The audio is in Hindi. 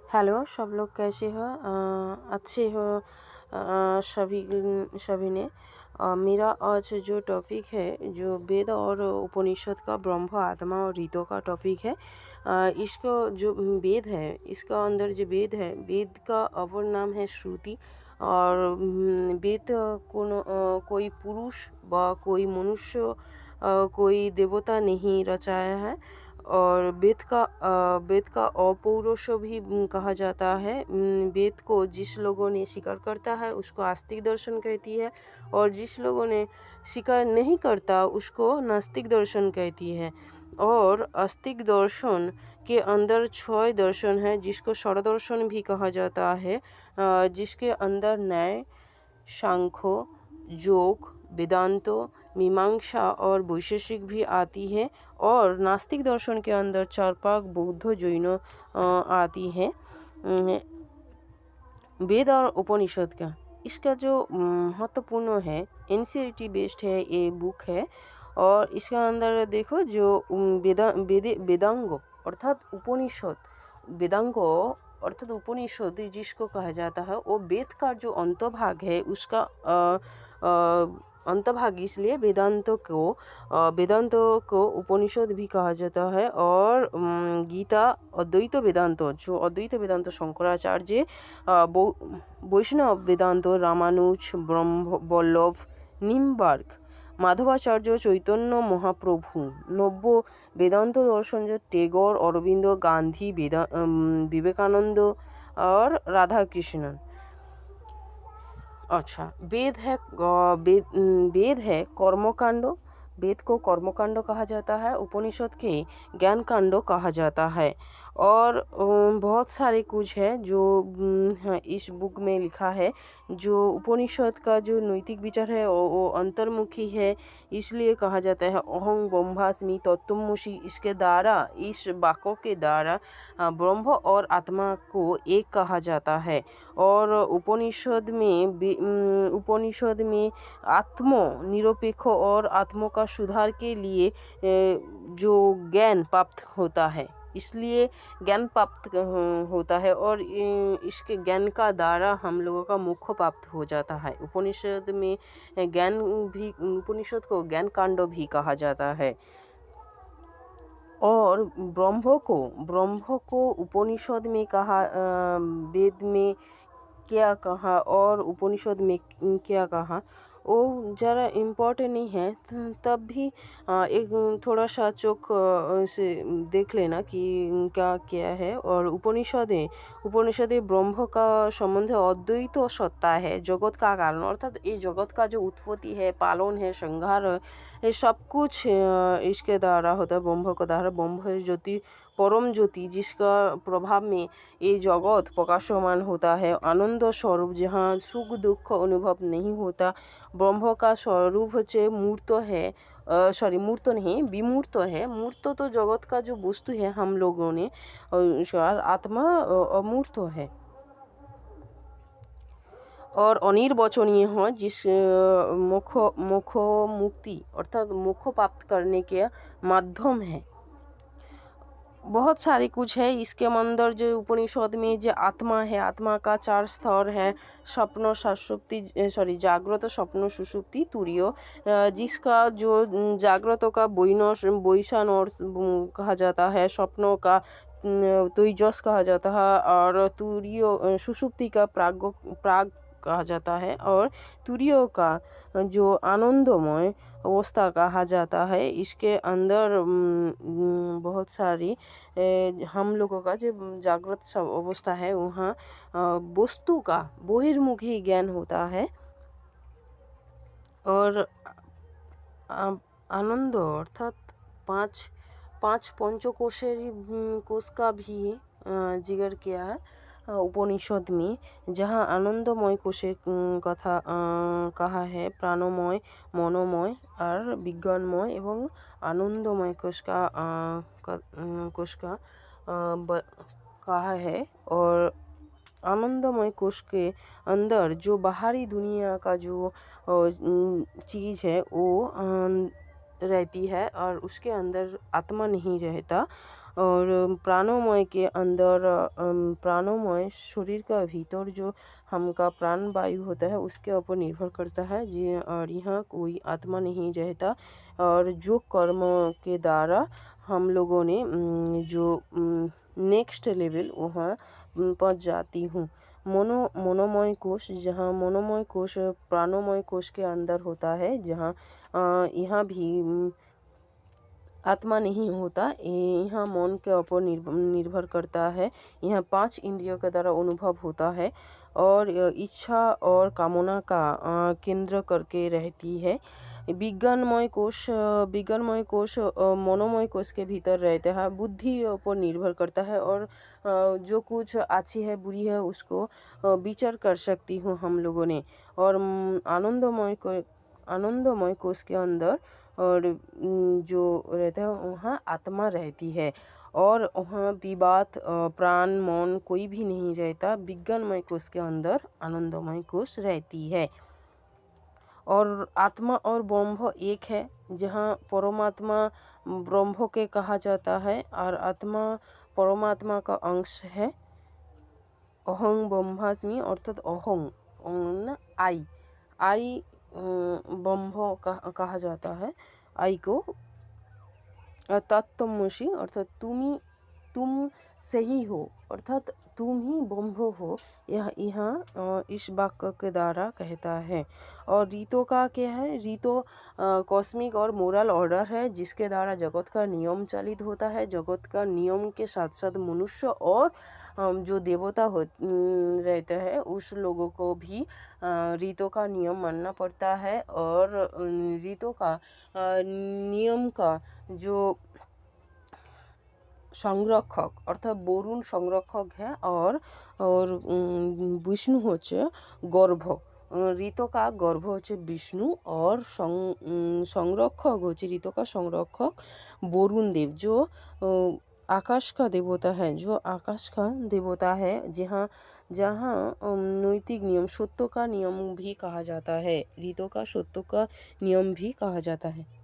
हेलो सब लोग कैसे हो अच्छे हो सभी सभी ने मेरा आज जो टॉपिक है जो वेद और उपनिषद का ब्रह्म आत्मा और रीतों का टॉपिक है। इसको जो वेद है इसका अंदर जो वेद है वेद का अपर नाम है श्रुति। और वेद कोई पुरुष व कोई मनुष्य कोई देवता नहीं रचाया है। और वेद का अपौरुष भी कहा जाता है। वेद को जिस लोगों ने स्वीकार करता है उसको आस्तिक दर्शन कहती है, और जिस लोगों ने स्वीकार नहीं करता उसको नास्तिक दर्शन कहती है। और आस्तिक दर्शन के अंदर 6 दर्शन है जिसको षड दर्शन भी कहा जाता है, जिसके अंदर न्याय, सांख्य, योग, वेदांतो, मीमांसा और वैशेषिक भी आती है। और नास्तिक दर्शन के अंदर चार्वाक, बौद्ध, जैन आती है। वेद और उपनिषद का इसका जो महत्वपूर्ण है, एनसीईआरटी बेस्ड है ये बुक है। और इसके अंदर देखो जो वेदांग अर्थात उपनिषद, वेदांग अर्थात उपनिषद जिसको कहा जाता है वो वेद का जो अंतभाग है उसका अंतभाग, इसलिए वेदांतों को उपनिषद भी कहा जाता है। और गीता अद्वैत वेदांत, जो अद्वैत वेदांत शंकराचार्य, वैष्णव वेदांत रामानुज, ब्रह्म वल्लभ, निम्बार्क, माधवाचार्य, चैतन्य महाप्रभु, नव्य वेदांत दर्शन जो टैगोर, अरविंद, गांधी, विवेकानंद और राधा कृष्णन। अच्छा, वेद है कर्मकांड, वेद को कर्मकांड कहा जाता है, उपनिषद के ज्ञान कांड कहा जाता है। और बहुत सारे कुछ है जो इस बुक में लिखा है। जो उपनिषद का जो नैतिक विचार है वो अंतर्मुखी है, इसलिए कहा जाता है अहं ब्रह्मास्मि तत्त्वमसि। इसके द्वारा, इस वाक्यों के द्वारा ब्रह्म और आत्मा को एक कहा जाता है। और उपनिषद में आत्मनिरपेक्ष और आत्मा का सुधार के लिए जो ज्ञान प्राप्त होता है, इसलिए ज्ञान प्राप्त होता है। और इसके ज्ञान का द्वारा हम लोगों का मोक्ष प्राप्त हो जाता है। उपनिषद में ज्ञान भी, उपनिषद को ज्ञान कांड भी कहा जाता है। और ब्रह्म को उपनिषद में कहा, वेद में क्या कहा और उपनिषद में क्या कहा वो ज़रा इम्पोर्टेंट नहीं है। तब भी एक थोड़ा सा चौक से देख लेना कि क्या क्या है। और उपनिषद ब्रह्म का संबंध अद्वैत सत्ता है, जगत का कारण, अर्थात ये जगत का जो उत्पत्ति है, पालन है, संहार है, ये सब कुछ इसके द्वारा होता है, ब्रह्म के द्वारा। ब्रह्म है ज्योति, परम ज्योति, जिसका प्रभाव में ये जगत प्रकाशमान होता है। आनंद स्वरूप, जहाँ सुख दुख अनुभव नहीं होता। ब्रह्म का स्वरूप होचे मूर्त है, मूर्त नहीं, विमूर्त है। मूर्त तो जगत का जो वस्तु है हम लोगों ने, आत्मा अमूर्त है और अनिर्वचनीय हो, जिस मोक्ष मुक्ति अर्थात मोक्ष प्राप्त करने के माध्यम है। बहुत सारे कुछ है इसके अंदर। जो उपनिषद में जो आत्मा है, आत्मा का 4 स्तर है, स्वप्न, सुषुप्ति, जागृत, स्वप्न, सुषुप्ति, तुरीय। जिसका जो जागृत का वैशान और कहा जाता है, स्वप्नों का तेजस कहा जाता है, और तुरीय सुषुप्ति का प्राग कहा जाता है, और तुरीय का जो आनंदमय अवस्था कहा जाता है। इसके अंदर बहुत सारी हम लोगों का जो जागृत अवस्था है वहाँ वस्तु का बहिर्मुखी ज्ञान होता है। और आनंद अर्थात पांच पंचकोशेर कोश का भी जिक्र किया है उपनिषद में, जहाँ आनंदमय कोशेर कथा कहा है, प्राणमय, मनोमय और विज्ञानमय एवं आनंदमय कोश का कहा है। और आनंदमय कोश के अंदर जो बाहरी दुनिया का जो चीज़ है वो रहती है, और उसके अंदर आत्मा नहीं रहता। और प्राणमय के अंदर प्राणमय शरीर का भीतर जो हमका प्राण वायु होता है उसके ऊपर निर्भर करता है जी। और यहाँ कोई आत्मा नहीं रहता। और जो कर्म के द्वारा हम लोगों ने जो नेक्स्ट लेवल वहाँ पहुँच जाती हूँ। मनोमय कोश, जहाँ मनोमय कोश प्राणमय कोश के अंदर होता है, जहाँ यहाँ भी आत्मा नहीं होता। यहाँ मन के ऊपर निर्भर करता है। यहाँ 5 इंद्रियों के द्वारा अनुभव होता है और इच्छा और कामना का केंद्र करके रहती है। विज्ञानमय कोश मनोमय कोश के भीतर रहता है, बुद्धि पर निर्भर करता है और जो कुछ अच्छी है बुरी है उसको विचार कर सकती हूँ हम लोगों ने। और आनंदमय कोश के अंदर और जो रहता है वहाँ आत्मा रहती है और वहाँ विवाद प्राण मन कोई भी नहीं रहता। विज्ञानमय कोश के अंदर आनंदमय कोश रहती है। और आत्मा और ब्रह्म एक है, जहाँ परमात्मा ब्रह्म के कहा जाता है और आत्मा परमात्मा का अंश है। अहं ब्रह्मास्मि अर्थात अहं आई ब्रह्म कहा जाता है। आई को तत्त्वमसि अर्थात तुम सही हो, अर्थात तुम ही ब्रह्म हो, यहाँ इस वाक्य के द्वारा कहता है। और रीतों का क्या है? रीतो कॉस्मिक और मोरल ऑर्डर है जिसके द्वारा जगत का नियम चालित होता है। जगत का नियम के साथ साथ मनुष्य और जो देवता रहते हैं उस लोगों को भी रीतों का नियम मानना पड़ता है। और रीतों का नियम का जो संरक्षक अर्थात वरुण संरक्षक है और विष्णु होचे गर्भ। ऋतु का गर्भ होचे विष्णु और संरक्षक होचे ऋतु का संरक्षक वरुण देव, जो आकाश का देवता है, जहाँ नैतिक नियम सत्य का नियम भी कहा जाता है। ऋतु का सत्य का नियम भी कहा जाता है।